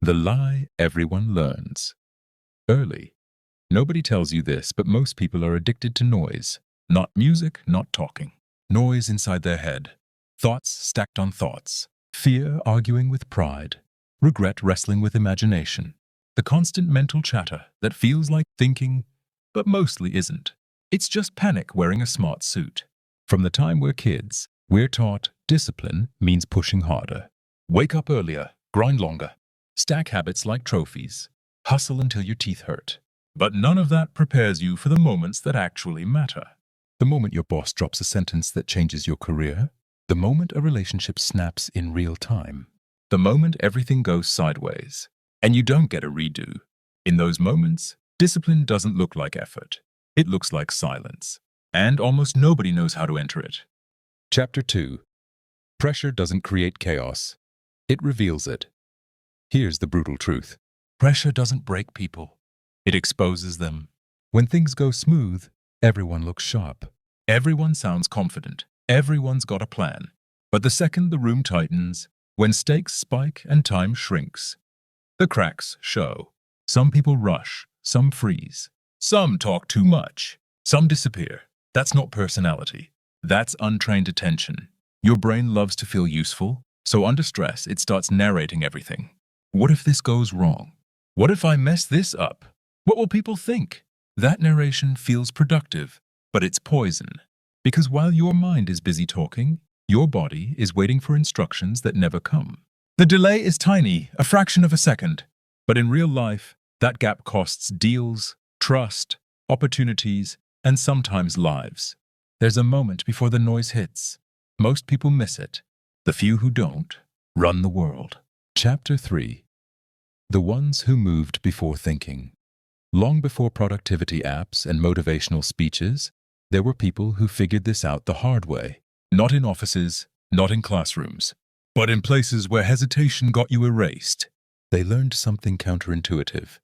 The lie everyone learns. Early. Nobody tells you this, but most people are addicted to noise. Not music, not talking. Noise inside their head. Thoughts stacked on thoughts. Fear arguing with pride. Regret wrestling with imagination. The constant mental chatter that feels like thinking, but mostly isn't. It's just panic wearing a smart suit. From the time we're kids, we're taught discipline means pushing harder. Wake up earlier, grind longer. Stack habits like trophies. Hustle until your teeth hurt. But none of that prepares you for the moments that actually matter. The moment your boss drops a sentence that changes your career. The moment a relationship snaps in real time. The moment everything goes sideways. And you don't get a redo. In those moments, discipline doesn't look like effort. It looks like silence. And almost nobody knows how to enter it. Chapter 2. Pressure doesn't create chaos. It reveals it. Here's the brutal truth. Pressure doesn't break people. It exposes them. When things go smooth, everyone looks sharp. Everyone sounds confident. Everyone's got a plan. But the second the room tightens, when stakes spike and time shrinks, the cracks show. Some people rush, some freeze. Some talk too much. Some disappear. That's not personality. That's untrained attention. Your brain loves to feel useful, so under stress it starts narrating everything. What if this goes wrong? What if I mess this up? What will people think? That narration feels productive, but it's poison. Because while your mind is busy talking, your body is waiting for instructions that never come. The delay is tiny, a fraction of a second. But in real life, that gap costs deals, trust, opportunities, and sometimes lives. There's a moment before the noise hits. Most people miss it. The few who don't run the world. Chapter 3. The ones who moved before thinking. Long before productivity apps and motivational speeches, there were people who figured this out the hard way. Not in offices, not in classrooms, but in places where hesitation got you erased. They learned something counterintuitive.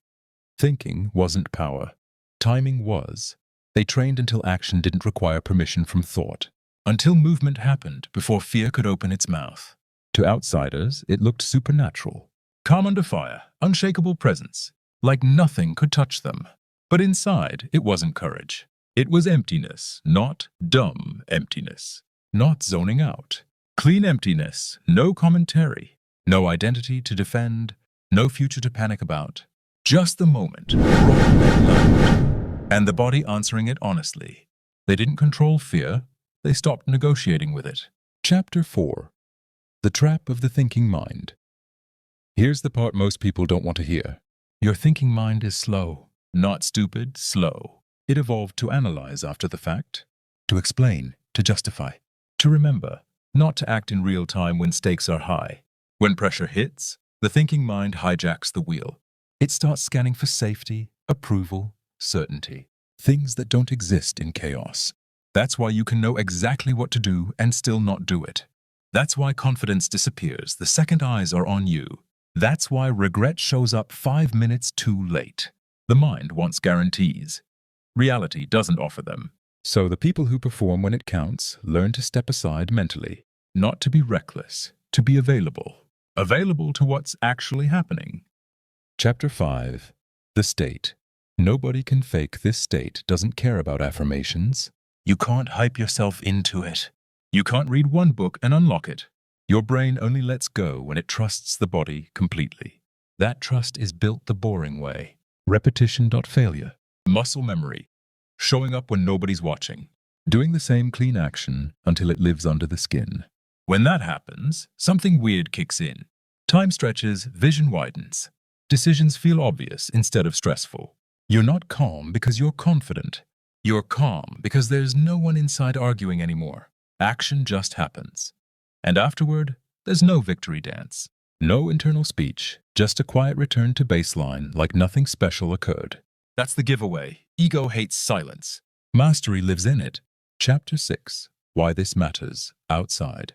Thinking wasn't power. Timing was. They trained until action didn't require permission from thought. Until movement happened before fear could open its mouth. To outsiders, it looked supernatural. Calm under fire, unshakable presence. Like nothing could touch them. But inside, it wasn't courage. It was emptiness, not dumb emptiness. Not zoning out. Clean emptiness, no commentary. No identity to defend, no future to panic about. Just the moment, raw and loud. And the body answering it honestly. They didn't control fear, they stopped negotiating with it. Chapter 4. The Trap of the Thinking Mind. Here's the part most people don't want to hear. Your thinking mind is slow. Not stupid, slow. It evolved to analyze after the fact, to explain, to justify, to remember, not to act in real time when stakes are high. When pressure hits, the thinking mind hijacks the wheel. It starts scanning for safety, approval, certainty. Things that don't exist in chaos. That's why you can know exactly what to do and still not do it. That's why confidence disappears the second eyes are on you. That's why regret shows up 5 minutes too late. The mind wants guarantees. Reality doesn't offer them. So the people who perform when it counts learn to step aside mentally. Not to be reckless, to be available. Available to what's actually happening. Chapter 5. The State. Nobody can fake this state doesn't care about affirmations. You can't hype yourself into it. You can't read one book and unlock it. Your brain only lets go when it trusts the body completely. That trust is built the boring way. Repetition.failure. Muscle memory. Showing up when nobody's watching. Doing the same clean action until it lives under the skin. When that happens, something weird kicks in. Time stretches, vision widens. Decisions feel obvious instead of stressful. You're not calm because you're confident. You're calm because there's no one inside arguing anymore. Action just happens. And afterward, there's no victory dance. No internal speech, just a quiet return to baseline like nothing special occurred. That's the giveaway. Ego hates silence. Mastery lives in it. Chapter 6. Why this matters. Outside.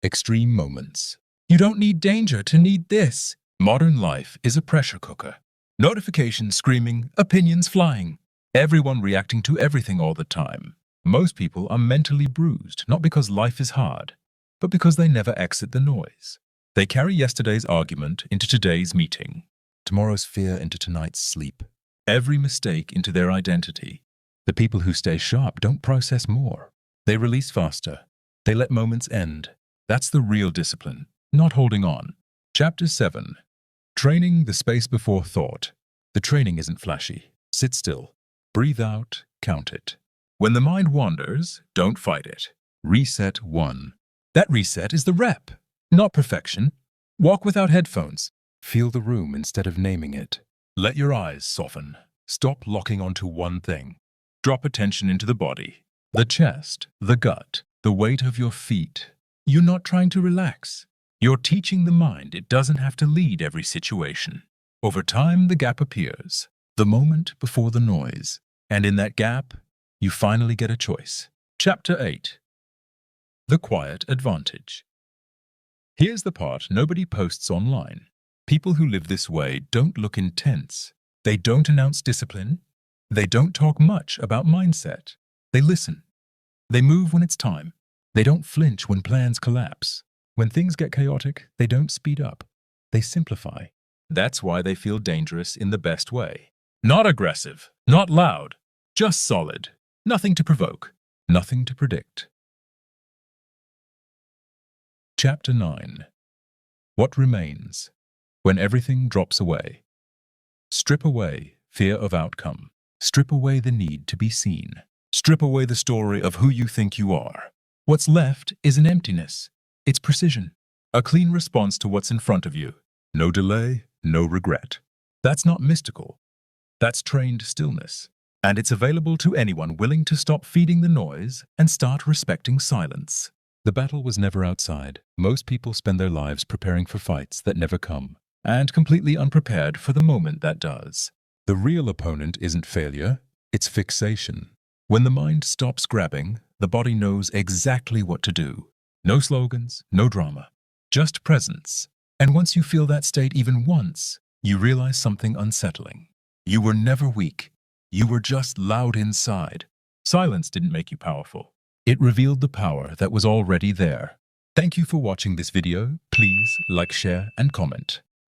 Extreme moments. You don't need danger to need this. Modern life is a pressure cooker. Notifications screaming, opinions flying. Everyone reacting to everything all the time. Most people are mentally bruised, not because life is hard, but because they never exit the noise. They carry yesterday's argument into today's meeting, tomorrow's fear into tonight's sleep, every mistake into their identity. The people who stay sharp don't process more. They release faster. They let moments end. That's the real discipline, not holding on. Chapter 7. Training the space before thought. The training isn't flashy. Sit still. Breathe out. Count it. When the mind wanders, don't fight it. Reset 1. That reset is the rep, not perfection. Walk without headphones. Feel the room instead of naming it. Let your eyes soften. Stop locking onto one thing. Drop attention into the body, the chest, the gut, the weight of your feet. You're not trying to relax. You're teaching the mind it doesn't have to lead every situation. Over time, the gap appears, the moment before the noise. And in that gap, you finally get a choice. Chapter 8. The quiet advantage. Here's the part nobody posts online. People who live this way don't look intense. They don't announce discipline. They don't talk much about mindset. They listen. They move when it's time. They don't flinch when plans collapse. When things get chaotic, they don't speed up. They simplify. That's why they feel dangerous in the best way. Not aggressive, not loud, just solid. Nothing to provoke, nothing to predict. Chapter 9. What remains when everything drops away? Strip away fear of outcome. Strip away the need to be seen. Strip away the story of who you think you are. What's left is an emptiness. It's precision. A clean response to what's in front of you. No delay, no regret. That's not mystical. That's trained stillness. And it's available to anyone willing to stop feeding the noise and start respecting silence. The battle was never outside. Most people spend their lives preparing for fights that never come, and completely unprepared for the moment that does. The real opponent isn't failure, it's fixation. When the mind stops grabbing, the body knows exactly what to do. No slogans, no drama, just presence. And once you feel that state even once, you realize something unsettling. You were never weak. You were just loud inside. Silence didn't make you powerful. It revealed the power that was already there. Thank you for watching this video. Please like, share, and comment.